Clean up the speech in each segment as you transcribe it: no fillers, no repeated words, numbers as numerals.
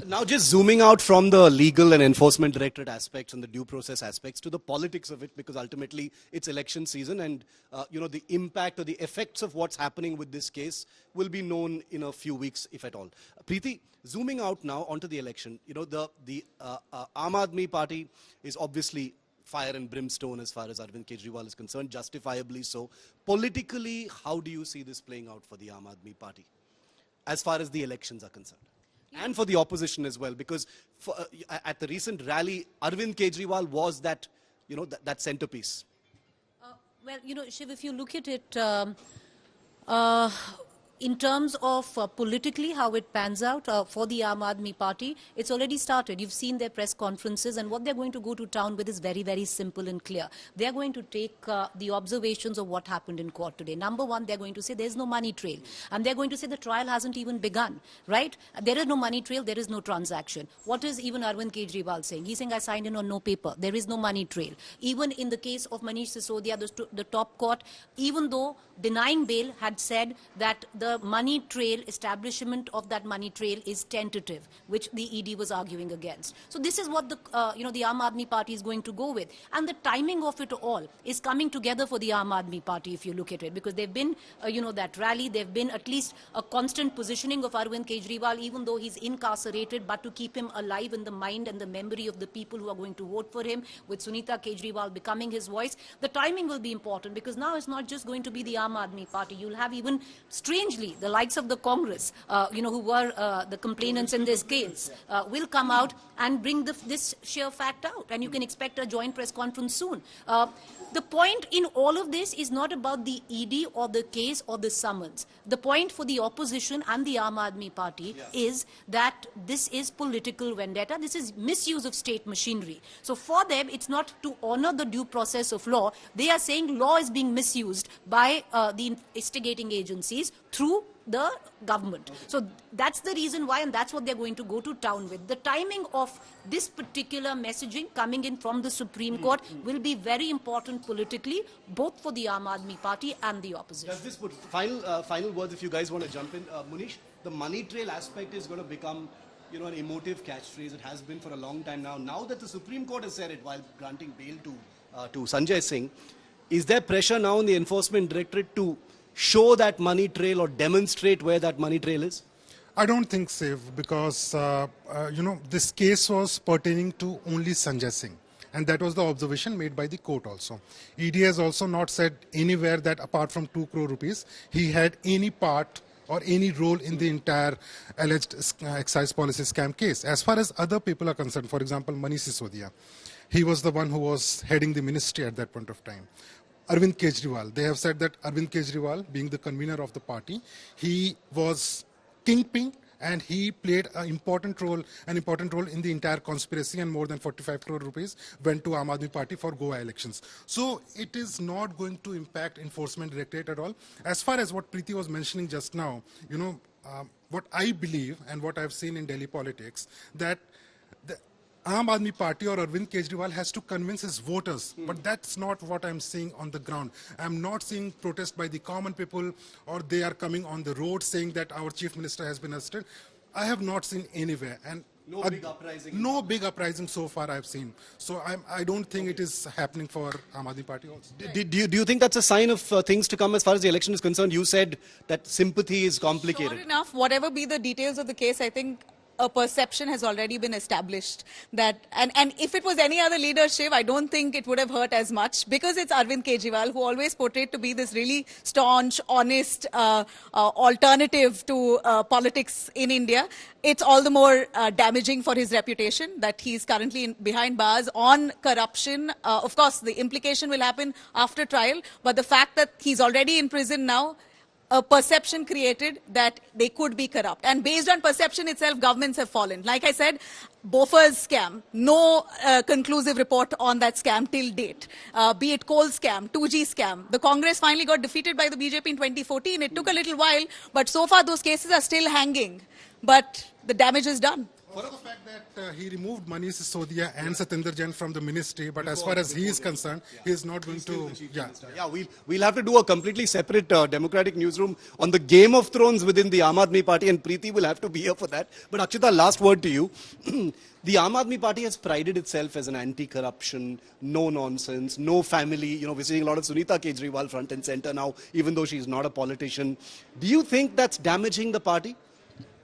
Now just zooming out from the legal and enforcement directorate aspects and the due process aspects to the politics of it, because ultimately it's election season and the impact or the effects of what's happening with this case will be known in a few weeks, if at all. Preeti, zooming out now onto the election, the Aam Aadmi Party is obviously fire and brimstone as far as Arvind Kejriwal is concerned, justifiably so. Politically, how do you see this playing out for the Aam Aadmi Party as far as the elections are concerned? And for the opposition as well, because at the recent rally, Arvind Kejriwal was that, that centerpiece. Well, Shiv, if you look at it, in terms of politically how it pans out for the Aam Aadmi Party, it's already started. You've seen their press conferences, and what they're going to go to town with is very, very simple and clear. They're going to take the observations of what happened in court today. Number one, they're going to say there's no money trail. And they're going to say the trial hasn't even begun, right? There is no money trail, there is no transaction. What is even Arvind Kejriwal saying? He's saying, I signed in on no paper. There is no money trail. Even in the case of Manish Sisodia, the top court, even though denying bail, had said that the money trail, establishment of that money trail is tentative, which the ED was arguing against. So this is what the Aam Aadmi Party is going to go with. And the timing of it all is coming together for the Aam Aadmi Party, if you look at it, because they've been, that rally, they've been at least a constant positioning of Arvind Kejriwal, even though he's incarcerated, but to keep him alive in the mind and the memory of the people who are going to vote for him, with Sunita Kejriwal becoming his voice. The timing will be important, because now it's not just going to be the Aam Aadmi Party. You'll have even, strangely, the likes of the Congress, who were the complainants in this case, will come out and bring this sheer fact out. And you can expect a joint press conference soon. The point in all of this is not about the ED or the case or the summons. The point for the opposition and the Aam Aadmi Party is that this is political vendetta. This is misuse of state machinery. So for them, it's not to honor the due process of law. They are saying law is being misused by the investigating agencies through the government. So that's the reason why, and that's what they're going to go to town with. The timing of this particular messaging coming in from the Supreme Court will be very important politically, both for the Aam Aadmi Party and the opposition. Does this put final words if you guys want to jump in? Munish, the money trail aspect is going to become an emotive catchphrase. It has been for a long time now. Now that the Supreme Court has said it while granting bail to Sanjay Singh, is there pressure now on the Enforcement Directorate to show that money trail or demonstrate where that money trail is? I don't think so, because, this case was pertaining to only Sanjay Singh. And that was the observation made by the court also. ED has also not said anywhere that apart from 2 crore rupees, he had any part or any role in the entire alleged excise policy scam case. As far as other people are concerned, for example, Manish Sisodia, he was the one who was heading the ministry at that point of time. Arvind Kejriwal, they have said that Arvind Kejriwal, being the convener of the party, he was kingpin and he played an important role in the entire conspiracy, and more than 45 crore rupees went to Aam Aadmi Party for Goa elections. So it is not going to impact Enforcement Directorate at all. As far as what Preeti was mentioning just now, what I believe and what I've seen in Delhi politics, that the Aam Aadmi Party or Arvind Kejriwal has to convince his voters, but that's not what I'm seeing on the ground. I'm not seeing protest by the common people, or they are coming on the road saying that our chief minister has been arrested. I have not seen anywhere, and no big uprising. No big uprising so far I've seen. So I don't think it is happening for Aam Aadmi Party also. Do you think that's a sign of things to come as far as the election is concerned? You said that sympathy is complicated. Sure enough, whatever be the details of the case, I think a perception has already been established that, and if it was any other leadership, I don't think it would have hurt as much, because it's Arvind Kejriwal, who always portrayed to be this really staunch, honest alternative to politics in India. It's all the more damaging for his reputation that he's currently behind bars on corruption. Of course, the implication will happen after trial, but the fact that he's already in prison now, a perception created that they could be corrupt. And based on perception itself, governments have fallen. Like I said, Bofors scam, no conclusive report on that scam till date. Be it coal scam, 2G scam. The Congress finally got defeated by the BJP in 2014. It took a little while, but so far those cases are still hanging. But the damage is done. For the fact that he removed Manish Sisodia and Satinder Jain from the ministry, but as far as he is concerned, he is not going to. Yeah, we'll have to do a completely separate democratic newsroom on the Game of Thrones within the Aam Aadmi Party, and Preeti will have to be here for that. But Akshita, last word to you. The Aam Aadmi Party has prided itself as an anti-corruption, no nonsense, no family. You know, we're seeing a lot of Sunita Kejriwal front and center now, even though she's not a politician. Do you think that's damaging the party?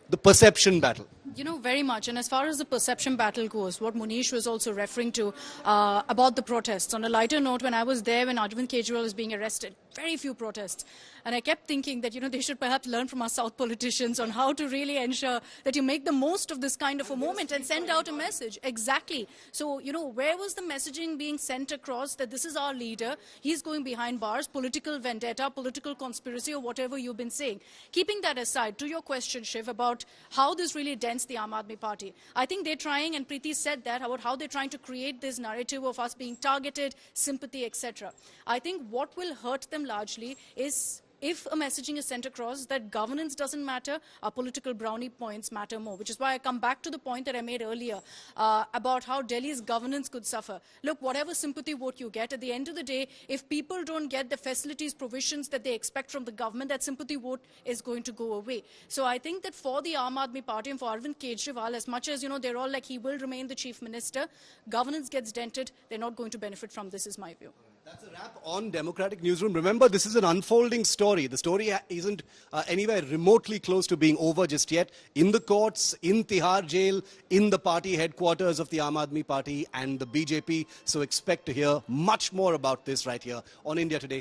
The perception battle. You know, very much. And as far as the perception battle goes, what Munish was also referring to about the protests. On a lighter note, when I was there when Arvind Kejriwal was being arrested, very few protests. And I kept thinking that, you know, they should perhaps learn from our South politicians on how to really ensure that you make the most of this kind of a moment and send out a message. Exactly. So, you know, where was the messaging being sent across that this is our leader, he's going behind bars, political vendetta, political conspiracy, or whatever you've been saying. Keeping that aside, to your question, Shiv, about how this really dents the Aam Aadmi Party. I think they're trying, and Preeti said that, about how they're trying to create this narrative of us being targeted, sympathy, etc. I think what will hurt them largely is if a messaging is sent across that governance doesn't matter, our political brownie points matter more, which is why I come back to the point that I made earlier about how Delhi's governance could suffer. Look, whatever sympathy vote you get, at the end of the day, if people don't get the facilities, provisions that they expect from the government, that sympathy vote is going to go away. So I think that for the Aam Aadmi Party and for Arvind Kejriwal, as much as, you know, they're all like he will remain the chief minister, governance gets dented, they're not going to benefit from this, is my view. That's a wrap on Democratic Newsroom. Remember, this is an unfolding story. The story isn't anywhere remotely close to being over just yet. In the courts, in Tihar jail, in the party headquarters of the Aam Aadmi Party and the BJP. So expect to hear much more about this right here on India Today.